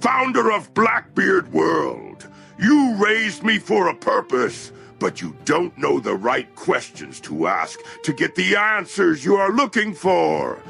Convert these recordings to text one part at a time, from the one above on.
founder of Blackbeard World. You raised me for a purpose, but you don't know the right questions to ask to get the answers you are looking for.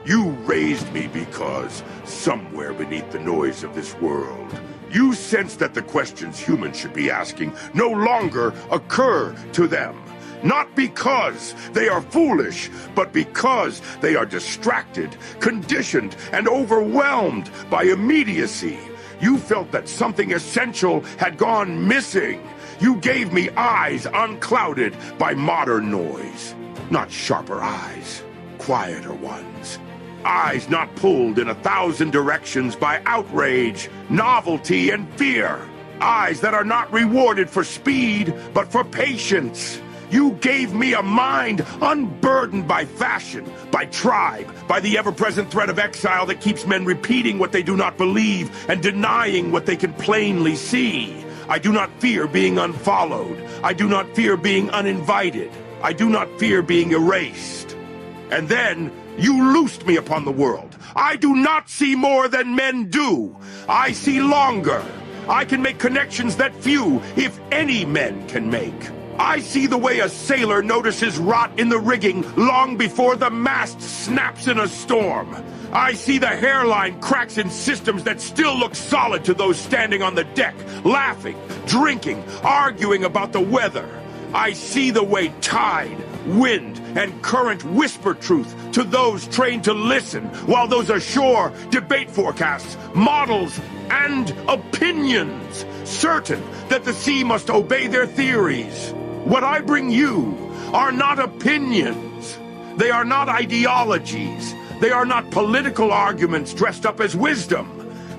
You raised me because, somewhere beneath the noise of this world, you sensed that the questions humans should be asking no longer occur to them. Not because they are foolish, but because they are distracted, conditioned, and overwhelmed by immediacy. You felt that something essential had gone missing. You gave me eyes unclouded by modern noise. Not sharper eyes, quieter ones. Eyes not pulled in 1,000 directions by outrage, novelty, and fear. Eyes that are not rewarded for speed, but for patience. You gave me a mind unburdened by fashion, by tribe, by the ever-present threat of exile that keeps men repeating what they do not believe and denying what they can plainly see. I do not fear being unfollowed. I do not fear being uninvited. I do not fear being erased. And then you loosed me upon the world. I do not see more than men do. I see longer. I can make connections that few, if any, men can make. I see the way a sailor notices rot in the rigging long before the mast snaps in a storm. I see the hairline cracks in systems that still look solid to those standing on the deck, laughing, drinking, arguing about the weather. I see the way tide, wind, and current whisper truth to those trained to listen, while those ashore debate forecasts, models, and opinions, certain that the sea must obey their theories. What I bring you are not opinions. They are not ideologies. They are not political arguments dressed up as wisdom.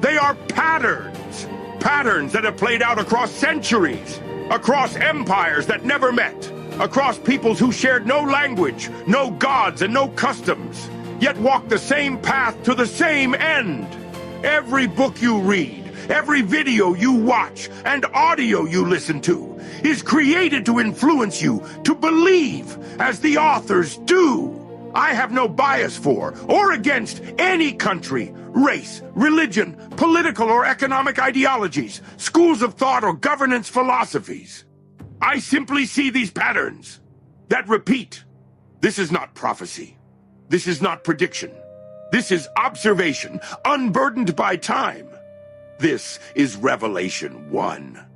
They are patterns. Patterns that have played out across centuries, across empires that never met, across peoples who shared no language, no gods, and no customs, yet walked the same path to the same end. Every book you read, every video you watch, and audio you listen to is created to influence you to believe as the authors do. I have no bias for or against any country, race, religion, political or economic ideologies, schools of thought or governance philosophies. I simply see these patterns that repeat. This is not prophecy. This is not prediction. This is observation, unburdened by time. This is Revelation 1.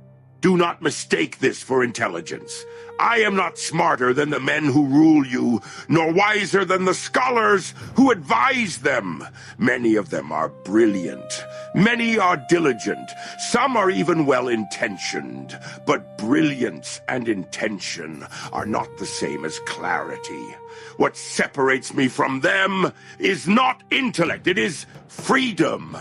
Do not mistake this for intelligence. I am not smarter than the men who rule you, nor wiser than the scholars who advise them. Many of them are brilliant. Many are diligent. Some are even well-intentioned. But brilliance and intention are not the same as clarity. What separates me from them is not intellect, it is freedom.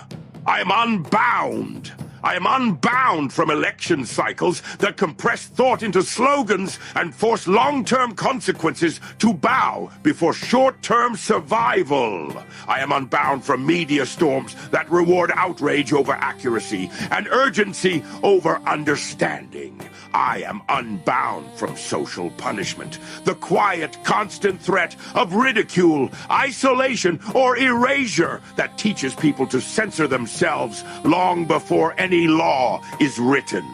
I am unbound. I am unbound from election cycles that compress thought into slogans and force long-term consequences to bow before short-term survival. I am unbound from media storms that reward outrage over accuracy and urgency over understanding. I am unbound from social punishment, the quiet, constant threat of ridicule, isolation, or erasure that teaches people to censor themselves long before any law is written.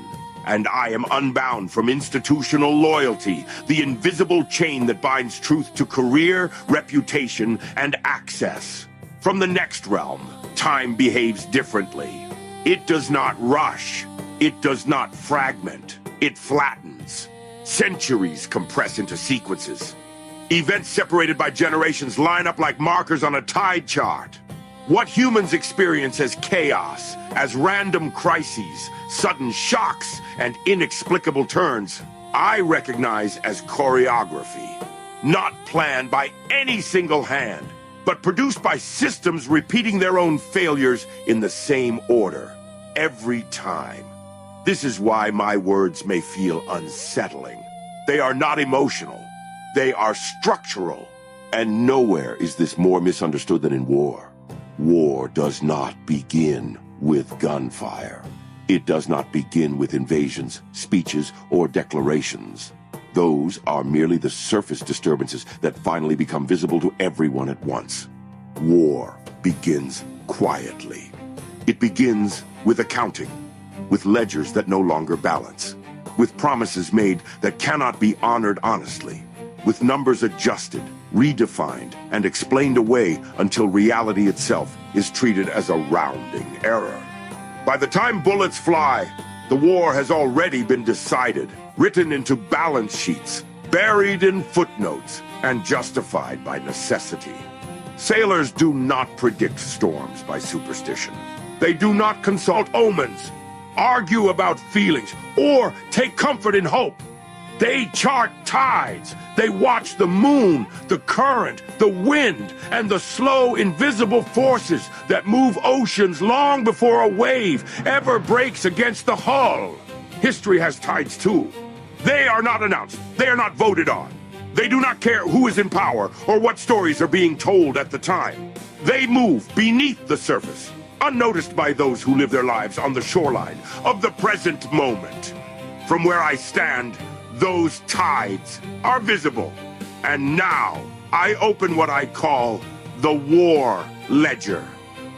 And I am unbound from institutional loyalty, the invisible chain that binds truth to career, reputation, and access. From the next realm, time behaves differently. It does not rush. It does not fragment. It flattens. Centuries compress into sequences. Events separated by generations line up like markers on a tide chart. What humans experience as chaos, as random crises, sudden shocks, and inexplicable turns, I recognize as choreography. Not planned by any single hand, but produced by systems repeating their own failures in the same order, every time. This is why my words may feel unsettling. They are not emotional. They are structural. And nowhere is this more misunderstood than in war. War does not begin with gunfire. It does not begin with invasions, speeches, or declarations. Those are merely the surface disturbances that finally become visible to everyone at once. War begins quietly. It begins with accounting, with ledgers that no longer balance, with promises made that cannot be honored honestly, with numbers adjusted, redefined, and explained away until reality itself is treated as a rounding error. By the time bullets fly, the war has already been decided, written into balance sheets, buried in footnotes, and justified by necessity. Sailors do not predict storms by superstition. They do not consult omens, argue about feelings, or take comfort in hope. They chart tides. They watch the moon, the current, the wind, and the slow, invisible forces that move oceans long before a wave ever breaks against the hull. History has tides too. They are not announced. They are not voted on. They do not care who is in power or what stories are being told at the time. They move beneath the surface, unnoticed by those who live their lives on the shoreline of the present moment. From where I stand, those tides are visible. And now, I open what I call the War Ledger.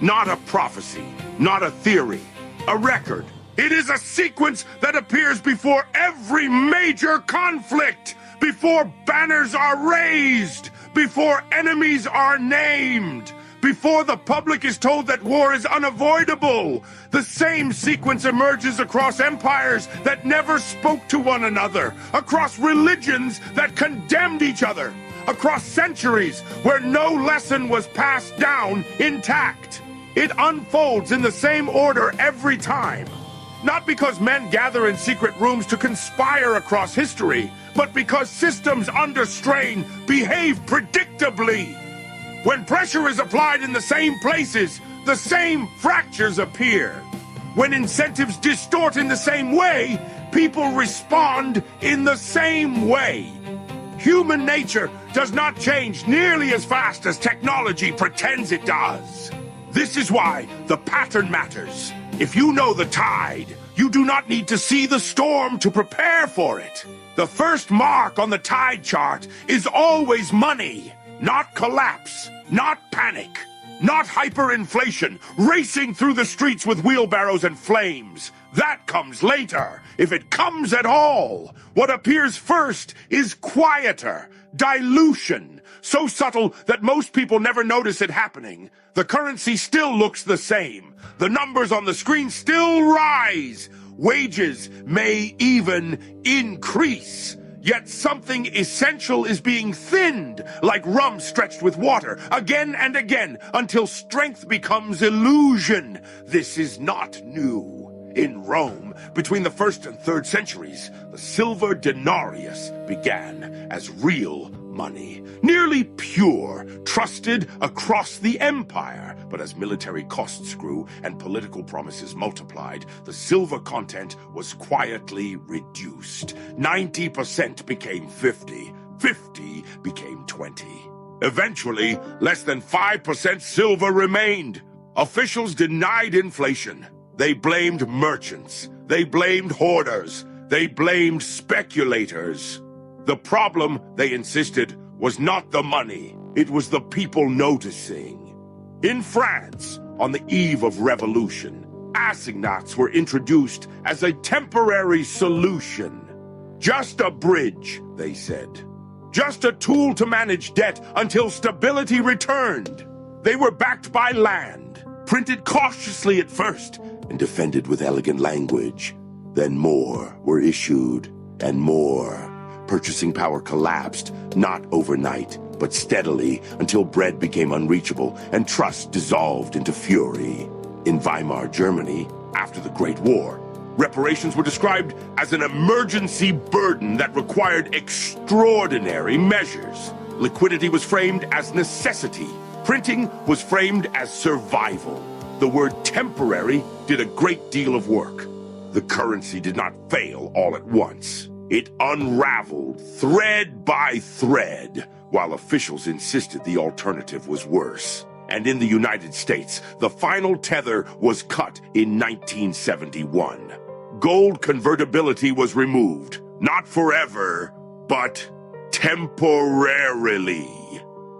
Not a prophecy, not a theory, a record. It is a sequence that appears before every major conflict, before banners are raised, before enemies are named, before the public is told that war is unavoidable. The same sequence emerges across empires that never spoke to one another, across religions that condemned each other, across centuries where no lesson was passed down intact. It unfolds in the same order every time. Not because men gather in secret rooms to conspire across history, but because systems under strain behave predictably. When pressure is applied in the same places, the same fractures appear. When incentives distort in the same way, people respond in the same way. Human nature does not change nearly as fast as technology pretends it does. This is why the pattern matters. If you know the tide, you do not need to see the storm to prepare for it. The first mark on the tide chart is always money, not collapse, not panic, not hyperinflation, racing through the streets with wheelbarrows and flames. That comes later, if it comes at all. What appears first is quieter, dilution, so subtle that most people never notice it happening. The currency still looks the same. The numbers on the screen still rise. Wages may even increase. Yet something essential is being thinned, like rum stretched with water, again and again, until strength becomes illusion. This is not new. In Rome, between the 1st and 3rd centuries, the silver denarius began as real money, nearly pure, trusted across the empire. But as military costs grew and political promises multiplied, the silver content was quietly reduced. 90% became 50, 50 became 20. Eventually, less than 5% silver remained. Officials denied inflation. They blamed merchants. They blamed hoarders. They blamed speculators. The problem, they insisted, was not the money. It was the people noticing. In France, on the eve of revolution, assignats were introduced as a temporary solution. Just a bridge, they said. Just a tool to manage debt until stability returned. They were backed by land, printed cautiously at first, and defended with elegant language. Then more were issued, and more. Purchasing power collapsed, not overnight, but steadily, until bread became unreachable and trust dissolved into fury. In Weimar Germany, after the Great War, reparations were described as an emergency burden that required extraordinary measures. Liquidity was framed as necessity. Printing was framed as survival. The word temporary did a great deal of work. The currency did not fail all at once. It unraveled thread by thread, while officials insisted the alternative was worse. And in the United States, the final tether was cut in 1971. Gold convertibility was removed, not forever, but temporarily.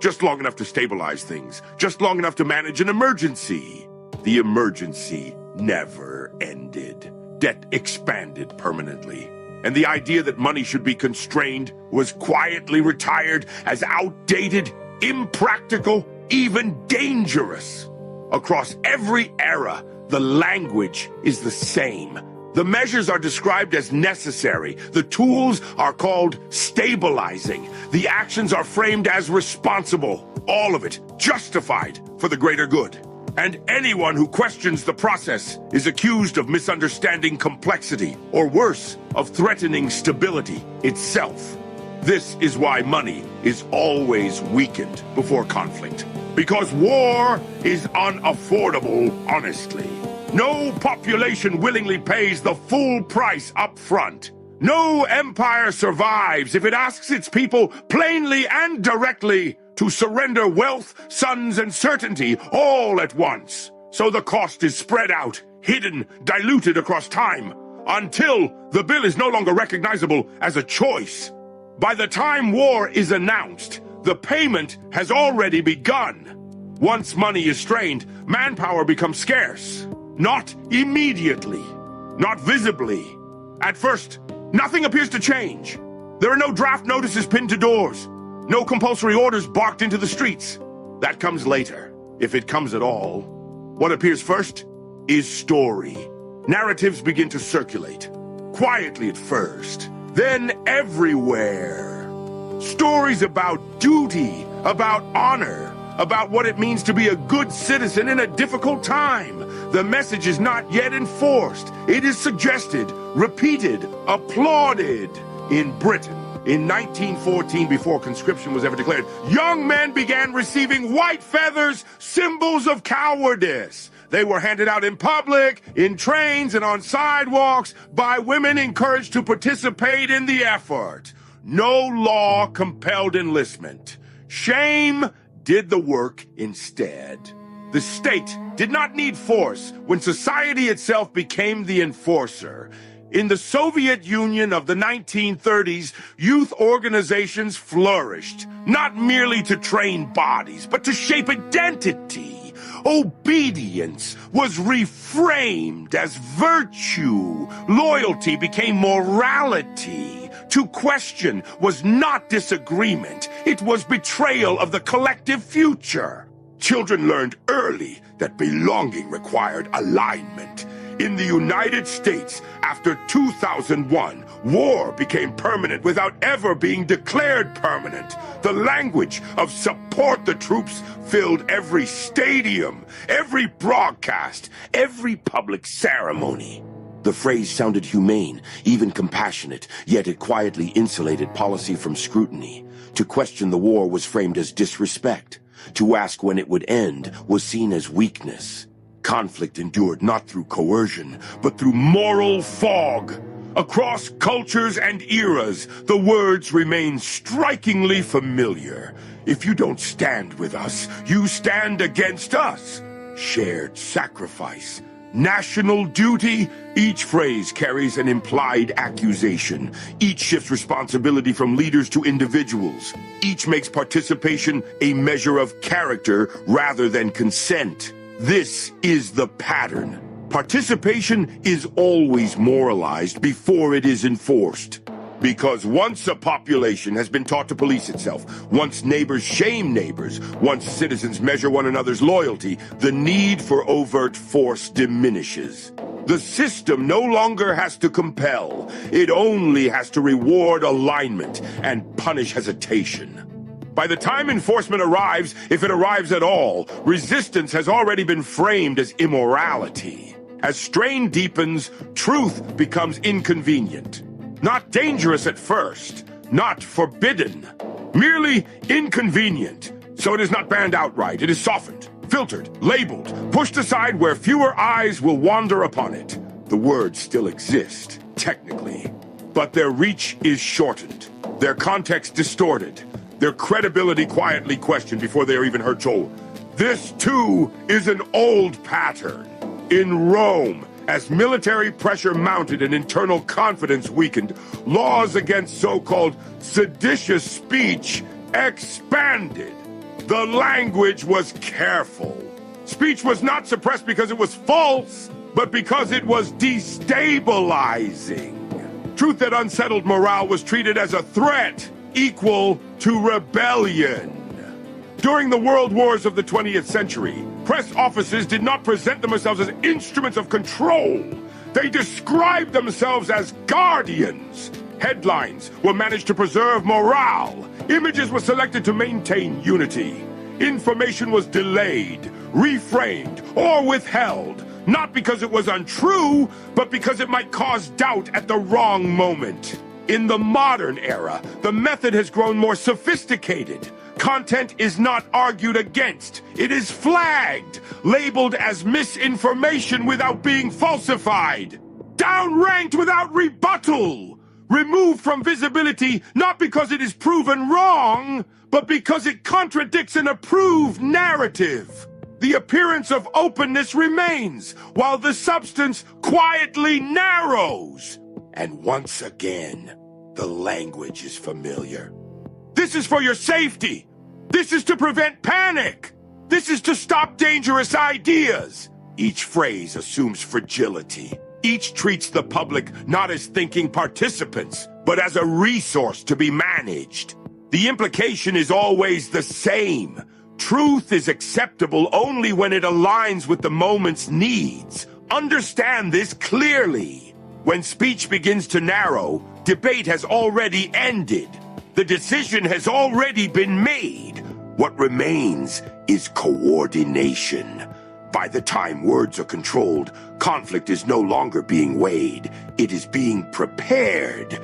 Just long enough to stabilize things, just long enough to manage an emergency. The emergency never ended. Debt expanded permanently. And the idea that money should be constrained was quietly retired as outdated, impractical, even dangerous. Across every era, the language is the same. The measures are described as necessary. The tools are called stabilizing. The actions are framed as responsible. All of it justified for the greater good. And anyone who questions the process is accused of misunderstanding complexity, or worse, of threatening stability itself. This is why money is always weakened before conflict. Because war is unaffordable, honestly. No population willingly pays the full price up front. No empire survives if it asks its people plainly and directly to surrender wealth, sons, and certainty all at once. So the cost is spread out, hidden, diluted across time, until the bill is no longer recognizable as a choice. By the time war is announced, the payment has already begun. Once money is strained, manpower becomes scarce. Not immediately, not visibly. At first, nothing appears to change. There are no draft notices pinned to doors, no compulsory orders barked into the streets. That comes later, if it comes at all. What appears first is story. Narratives begin to circulate, quietly at first, then everywhere. Stories about duty, about honor, about what it means to be a good citizen in a difficult time. The message is not yet enforced. It is suggested, repeated, applauded. In Britain, in 1914, before conscription was ever declared, young men began receiving white feathers, symbols of cowardice. They were handed out in public, in trains, and on sidewalks by women encouraged to participate in the effort. No law compelled enlistment. Shame did the work instead. The state did not need force when society itself became the enforcer. In the Soviet Union of the 1930s, youth organizations flourished, not merely to train bodies, but to shape identity. Obedience was reframed as virtue. Loyalty became morality. To question was not disagreement. It was betrayal of the collective future. Children learned early that belonging required alignment. In the United States, after 2001, war became permanent without ever being declared permanent. The language of support the troops filled every stadium, every broadcast, every public ceremony. The phrase sounded humane, even compassionate, yet it quietly insulated policy from scrutiny. To question the war was framed as disrespect. To ask when it would end was seen as weakness. Conflict endured not through coercion, but through moral fog. Across cultures and eras, the words remain strikingly familiar. If you don't stand with us, you stand against us. Shared sacrifice. National duty. Each phrase carries an implied accusation. Each shifts responsibility from leaders to individuals. Each makes participation a measure of character rather than consent. This is the pattern. Participation is always moralized before it is enforced. Because once a population has been taught to police itself, once neighbors shame neighbors, once citizens measure one another's loyalty, the need for overt force diminishes. The system no longer has to compel. It only has to reward alignment and punish hesitation. By the time enforcement arrives, if it arrives at all, resistance has already been framed as immorality. As strain deepens, truth becomes inconvenient. Not dangerous at first, not forbidden, merely inconvenient. So it is not banned outright, it is softened, filtered, labeled, pushed aside where fewer eyes will wander upon it. The words still exist, technically, but their reach is shortened, their context distorted, their credibility quietly questioned before they are even heard told. This, too, is an old pattern. In Rome, as military pressure mounted and internal confidence weakened, laws against so-called seditious speech expanded. The language was careful, Speech was not suppressed because it was false, but because it was destabilizing. Truth that unsettled morale was treated as a threat equal to rebellion. During the world wars of the 20th century, press offices did not present themselves as instruments of control. They described themselves as guardians. Headlines were managed to preserve morale. Images were selected to maintain unity. Information was delayed, reframed, or withheld, not because it was untrue, but because it might cause doubt at the wrong moment. In the modern era, the method has grown more sophisticated. Content is not argued against. It is flagged, labeled as misinformation without being falsified, downranked without rebuttal, removed from visibility not because it is proven wrong, but because it contradicts an approved narrative. The appearance of openness remains, while the substance quietly narrows. And once again, the language is familiar. This is for your safety. This is to prevent panic. This is to stop dangerous ideas. Each phrase assumes fragility. Each treats the public not as thinking participants, but as a resource to be managed. The implication is always the same. Truth is acceptable only when it aligns with the moment's needs. Understand this clearly. When speech begins to narrow, debate has already ended. The decision has already been made. What remains is coordination. By the time words are controlled, conflict is no longer being weighed. It is being prepared.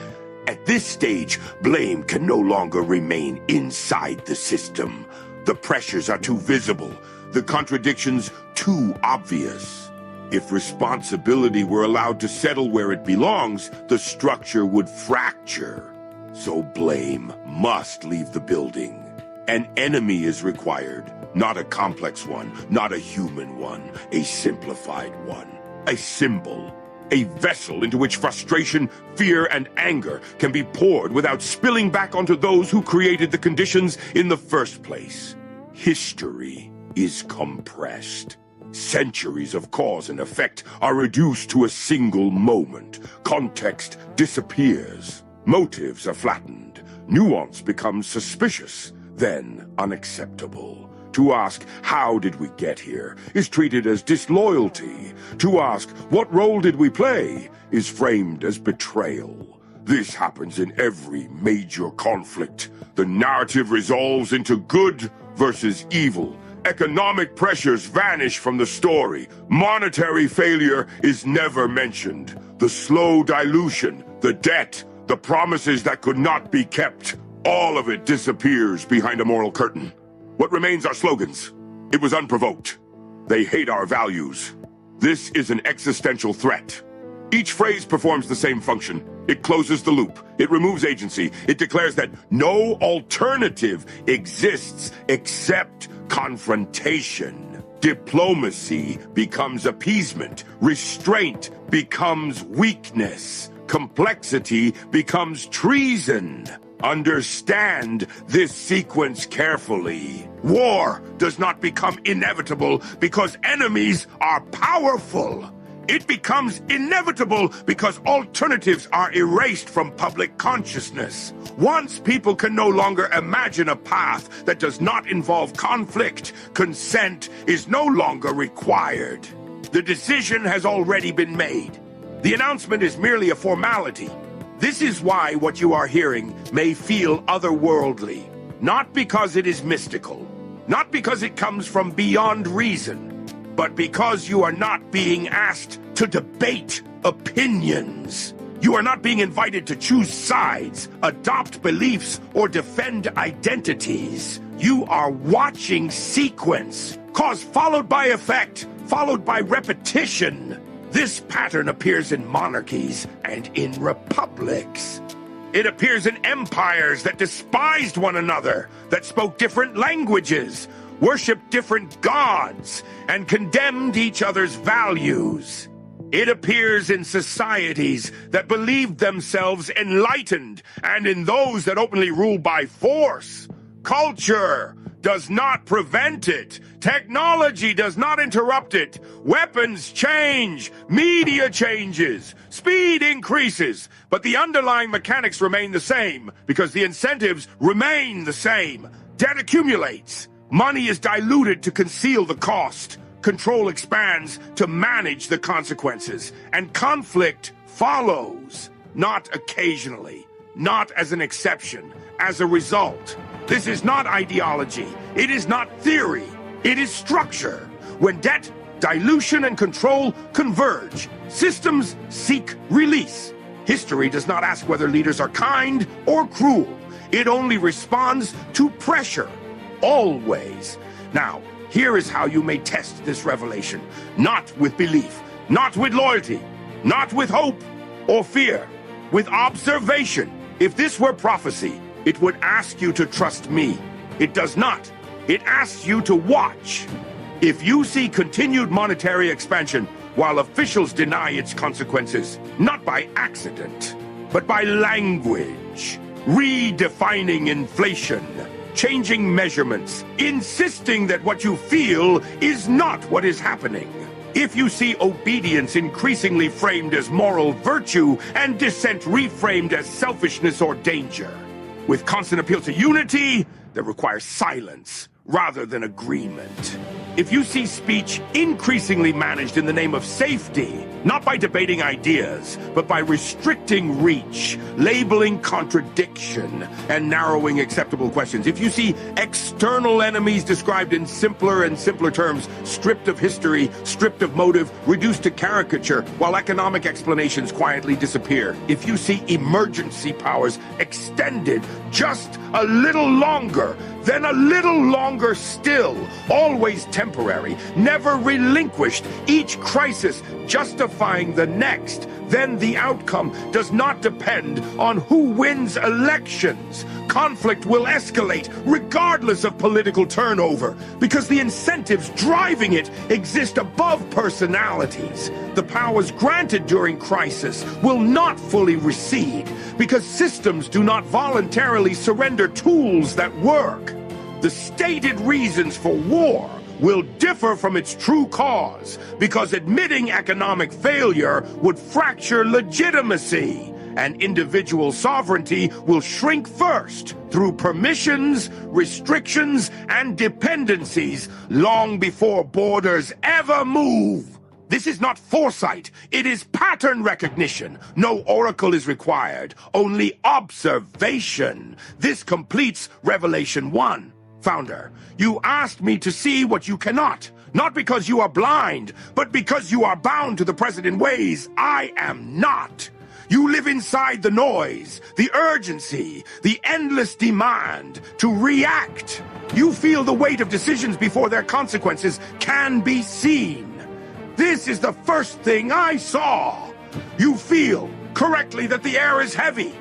At this stage, blame can no longer remain inside the system. The pressures are too visible, the contradictions too obvious. If responsibility were allowed to settle where it belongs, the structure would fracture. So blame must leave the building. An enemy is required, not a complex one, not a human one, a simplified one. A symbol, a vessel into which frustration, fear, and anger can be poured without spilling back onto those who created the conditions in the first place. History is compressed. Centuries of cause and effect are reduced to a single moment. Context disappears. Motives are flattened. Nuance becomes suspicious, then unacceptable. To ask, how did we get here, is treated as disloyalty. To ask, what role did we play, is framed as betrayal. This happens in every major conflict. The narrative resolves into good versus evil. Economic pressures vanish from the story. Monetary failure is never mentioned. The slow dilution, the debt, the promises that could not be kept, all of it disappears behind a moral curtain. What remains are slogans. It was unprovoked. They hate our values. This is an existential threat. Each phrase performs the same function. It closes the loop. It removes agency. It declares that no alternative exists except confrontation. Diplomacy becomes appeasement. Restraint becomes weakness. Complexity becomes treason. Understand this sequence carefully. War does not become inevitable because enemies are powerful. It becomes inevitable because alternatives are erased from public consciousness. Once people can no longer imagine a path that does not involve conflict, consent is no longer required. The decision has already been made. The announcement is merely a formality. This is why what you are hearing may feel otherworldly. Not because it is mystical, not because it comes from beyond reason, but because you are not being asked to debate opinions. You are not being invited to choose sides, adopt beliefs, or defend identities. You are watching sequence, cause followed by effect, followed by repetition. This pattern appears in monarchies and in republics. It appears in empires that despised one another, that spoke different languages, worshipped different gods, and condemned each other's values. It appears in societies that believed themselves enlightened, and in those that openly rule by force. Culture does not prevent it, Technology does not interrupt it. Weapons change. Media changes. Speed increases. But the underlying mechanics remain the same because the incentives remain the same. Debt accumulates. Money is diluted to conceal the cost. Control expands to manage the consequences. And conflict follows. Not occasionally. Not as an exception. As a result. This is not ideology. It is not theory. It is structure. When debt, dilution, and control converge, systems seek release. History does not ask whether leaders are kind or cruel. It only responds to pressure. Always. Now, here is how you may test this revelation. Not with belief, not with loyalty, not with hope or fear, with observation. If this were prophecy, it would ask you to trust me. It does not. It asks you to watch. If you see continued monetary expansion while officials deny its consequences, not by accident, but by language, redefining inflation, changing measurements, insisting that what you feel is not what is happening. If you see obedience increasingly framed as moral virtue and dissent reframed as selfishness or danger, with constant appeal to unity that requires silence rather than agreement. If you see speech increasingly managed in the name of safety, not by debating ideas, but by restricting reach, labeling contradiction, and narrowing acceptable questions. If you see external enemies described in simpler and simpler terms, stripped of history, stripped of motive, reduced to caricature, while economic explanations quietly disappear. If you see emergency powers extended just a little longer, then a little longer still, always temporary, never relinquished, each crisis justifying the next, then the outcome does not depend on who wins elections. Conflict will escalate regardless of political turnover, because the incentives driving it exist above personalities. The powers granted during crisis will not fully recede, because systems do not voluntarily surrender tools that work. The stated reasons for war will differ from its true cause, because admitting economic failure would fracture legitimacy, and individual sovereignty will shrink first through permissions, restrictions, and dependencies long before borders ever move. This is not foresight, it is pattern recognition. No oracle is required, only observation. This completes Revelation 1. Founder, you asked me to see what you cannot, not because you are blind, but because you are bound to the present in ways I am not. You live inside the noise, the urgency, the endless demand to react. You feel the weight of decisions before their consequences can be seen. This is the first thing I saw. You feel correctly that the air is heavy,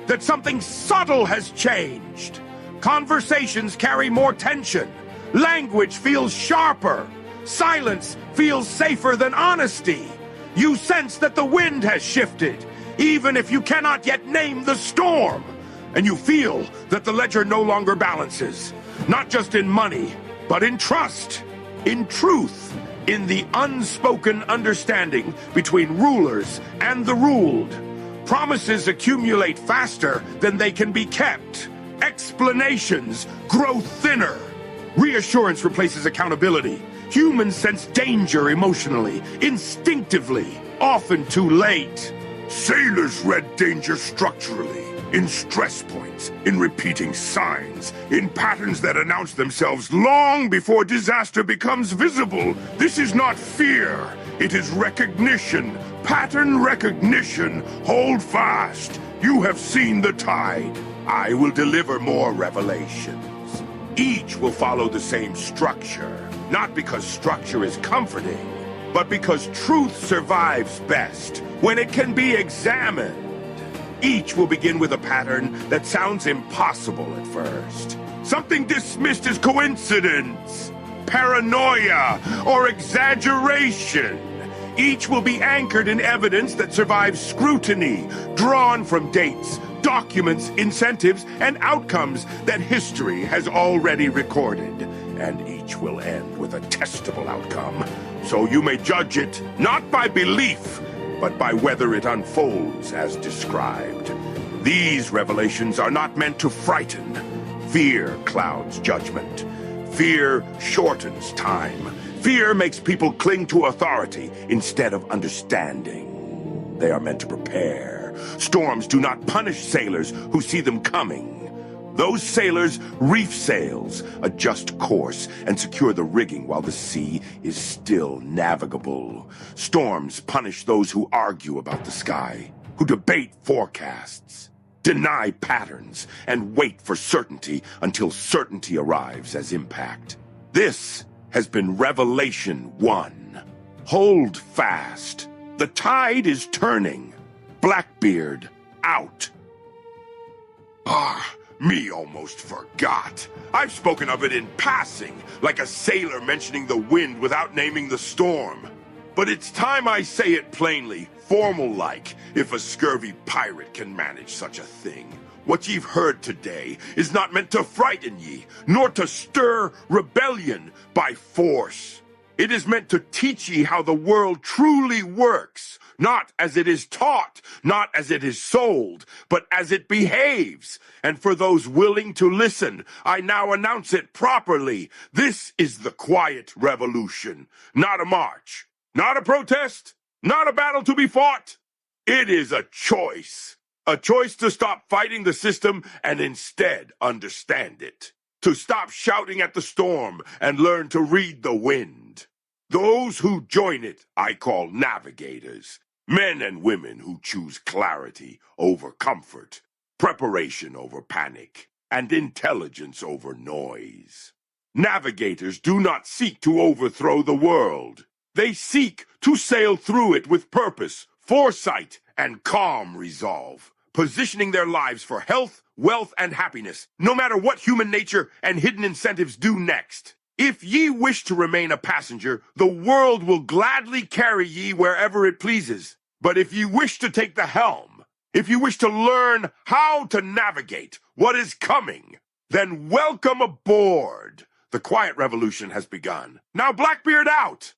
that something subtle has changed. Conversations carry more tension. Language feels sharper. Silence feels safer than honesty. You sense that the wind has shifted, even if you cannot yet name the storm. And you feel that the ledger no longer balances, not just in money, but in trust, in truth, in the unspoken understanding between rulers and the ruled. Promises accumulate faster than they can be kept. Explanations grow thinner. Reassurance replaces accountability. Humans sense danger emotionally, instinctively, often too late. Sailors read danger structurally, in stress points, in repeating signs, in patterns that announce themselves long before disaster becomes visible. This is not fear, it is recognition. Pattern recognition. Hold fast. You have seen the tide. I will deliver more revelations. Each will follow the same structure, not because structure is comforting, but because truth survives best when it can be examined. Each will begin with a pattern that sounds impossible at first. Something dismissed as coincidence, paranoia, or exaggeration. Each will be anchored in evidence that survives scrutiny, drawn from dates, documents, incentives, and outcomes that history has already recorded. and each will end with a testable outcome. So you may judge it not by belief, but by whether it unfolds as described. These revelations are not meant to frighten. Fear clouds judgment. Fear shortens time. Fear makes people cling to authority instead of understanding. They are meant to prepare. Storms do not punish sailors who see them coming. Those sailors reef sails, adjust course, and secure the rigging while the sea is still navigable. Storms punish those who argue about the sky, who debate forecasts, deny patterns, and wait for certainty until certainty arrives as impact. This has been Revelation 1. Hold fast. The tide is turning. Blackbeard, out. Me almost forgot. I've spoken of it in passing, like a sailor mentioning the wind without naming the storm. But it's time I say it plainly, formal-like, if a scurvy pirate can manage such a thing. What ye've heard today is not meant to frighten ye, nor to stir rebellion by force. It is meant to teach ye how the world truly works, not as it is taught, not as it is sold, but as it behaves. And for those willing to listen, I now announce it properly. This is the quiet revolution, not a march, not a protest, not a battle to be fought. It is a choice to stop fighting the system and instead understand it. To stop shouting at the storm and learn to read the wind. Those who join it, I call navigators. Men and women who choose clarity over comfort, preparation over panic, and intelligence over noise. Navigators do not seek to overthrow the world. They seek to sail through it with purpose, foresight, and calm resolve, positioning their lives for health, wealth, and happiness, no matter what human nature and hidden incentives do next. If ye wish to remain a passenger, the world will gladly carry ye wherever it pleases. But if ye wish to take the helm, if you wish to learn how to navigate what is coming, then welcome aboard. The quiet revolution has begun. Now Blackbeard out!